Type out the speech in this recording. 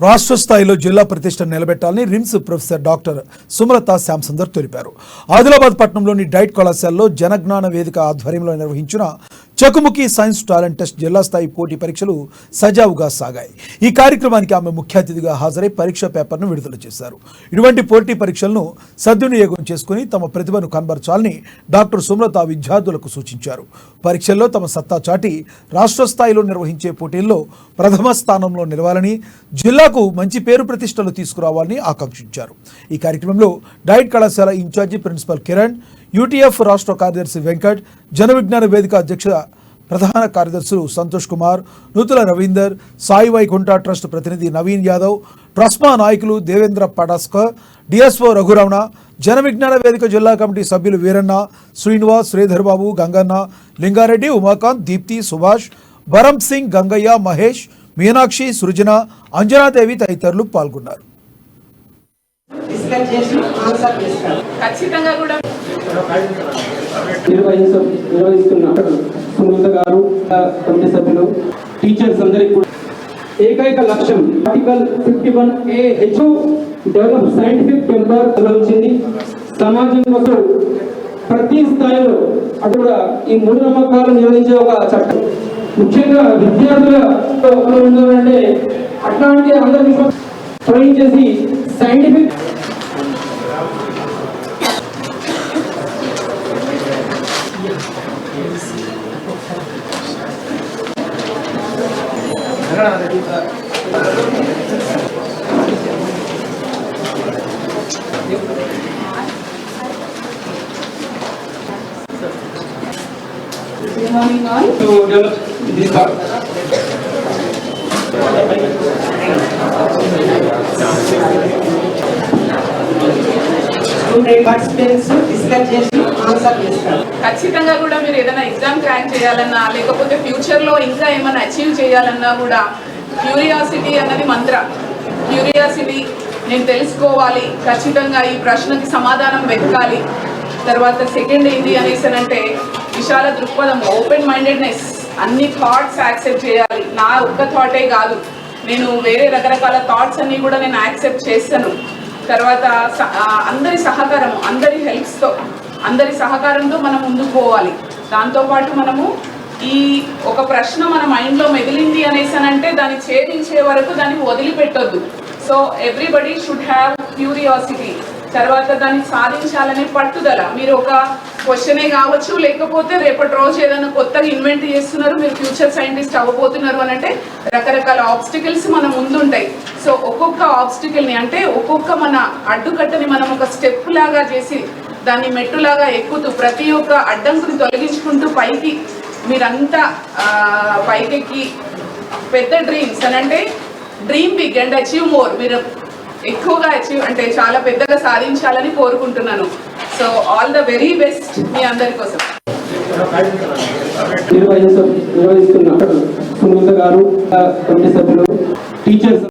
రాష్ట్ర స్థాయిలో జిల్లా ప్రతిష్టను నిలబెట్టాలని RIMS professor doctor Sumalatha Shyamsundar తెలిపారు. ఆదిలాబాద్ పట్టణంలోని డైట్ కళాశాలలో జనజ్ఞాన వేదిక ఆధ్వర్యంలో నిర్వహించిన చకుముకి సైన్స్ టాలెంట్ టెస్ట్ జిల్లా స్థాయి పోటీ పరీక్షలు సజావుగా సాగాయి. ఈ కార్యక్రమానికి ఆమె ముఖ్య అతిథిగా హాజరై పరీక్షా పేపర్ను విడుదల చేశారు. ఇటువంటి పోటీ పరీక్షలను సద్వినియోగం చేసుకుని తమ ప్రతిభను కనబరచాలని డాక్టర్ సుమలత విద్యార్థులకు సూచించారు. పరీక్షల్లో తమ సత్తా చాటి రాష్ట్ర స్థాయిలో నిర్వహించే పోటీల్లో ప్రథమ స్థానంలో నిలవాలని, జిల్లాకు మంచి పేరు ప్రతిష్టలు తీసుకురావాలని ఆకాంక్షించారు. ఈ కార్యక్రమంలో డైట్ కళాశాల ఇన్ఛార్జి ప్రిన్సిపల్ కిరణ్, యూటీఎఫ్ రాష్ట్ర కార్యదర్శి వెంకట్, జన విజ్ఞాన వేదిక అధ్యక్ష ప్రధాన కార్యదర్శులు సంతోష్ కుమార్, నూతుల రవీందర్, సాయి వైకుంఠ ట్రస్ట్ ప్రతినిధి నవీన్ యాదవ్, ట్రస్మా నాయకులు దేవేంద్ర పడాస్కర్, డిఎస్ఓ రఘురమణ, జన విజ్ఞాన వేదిక జిల్లా కమిటీ సభ్యులు వీరన్న, శ్రీనివాస్, శ్రీధర్ బాబు, గంగన్న, లింగారెడ్డి, ఉమాకాంత్, దీప్తి, సుభాష్, భరం సింగ్, గంగయ్య, మహేష్, మీనాక్షి, సృజన, అంజనాదేవి తదితరులు పాల్గొన్నారు. టీచర్స్ అందరికీ కూడా ఏకైక లక్ష్యం article 51A develop scientific temper వచ్చింది. సమాజం కోసం ప్రతి స్థాయిలో అది కూడా ఈ మూఢనమ్మకాలు నిర్వహించే ఒక చట్టం. ముఖ్యంగా విద్యార్థుల ఉండాలంటే అట్లాంటి అందరినీ ట్రైన్ చేసి scientific to develop this part. ఖచ్చితంగా కూడా మీరు ఏదైనా ఎగ్జామ్ క్రాక్ చేయాలన్నా, లేకపోతే ఫ్యూచర్లో ఇంకా ఏమైనా అచీవ్ చేయాలన్నా కూడా క్యూరియాసిటీ అన్నది మంత్ర. క్యూరియాసిటీ, నేను తెలుసుకోవాలి, ఖచ్చితంగా ఈ ప్రశ్నకి సమాధానం వెతకాలి. తర్వాత సెకండ్ ఏంటి అనేసి అంటే విశాల దృక్పథం, ఓపెన్ మైండెడ్నెస్, అన్ని థాట్స్ యాక్సెప్ట్ చేయాలి. నా ఒక్క థాటే కాదు, నేను వేరే రకరకాల థాట్స్ అన్నీ కూడా నేను యాక్సెప్ట్ చేస్తాను. తర్వాత అందరి సహకారం, అందరి హెల్ప్స్తో, అందరి సహకారంతో మనం ముందుకు పోవాలి. దాంతోపాటు మనము ఈ ఒక ప్రశ్న మన మైండ్లో మెదిలింది అనేసి అంటే దాన్ని ఛేదించే వరకు దాన్ని వదిలిపెట్టొద్దు. So everybody should have curiosity. తర్వాత దాన్ని సాధించాలనే పట్టుదల. మీరు ఒక క్వశ్చనే కావచ్చు, లేకపోతే రేపటి రోజు ఏదైనా కొత్తగా ఇన్వెంట్ చేస్తున్నారు, మీరు ఫ్యూచర్ సైంటిస్ట్ అవ్వబోతున్నారు అని అంటే రకరకాల ఆబ్స్టికల్స్ మన ముందుంటాయి. సో ఒక్కొక్క ఆబ్స్టికల్ని అంటే ఒక్కొక్క మన అడ్డుకట్టని మనం ఒక స్టెప్ లాగా చేసి దాన్ని మెట్టులాగా ఎక్కుతూ ప్రతి ఒక్క అడ్డంకుని తొలగించుకుంటూ పైకి మీరంతా పైకెక్కి పెద్ద డ్రీమ్స్ అని అంటే dream big and achieve more. మీరు ఎక్కువగా అచీవ్ అంటే చాలా పెద్దగా సాధించాలని కోరుకుంటున్నాను. So all the very best మీ అందరి కోసం. నిర్వహిస్తున్న సునీత గారు, కమిటీ సభ్యులు, టీచర్స్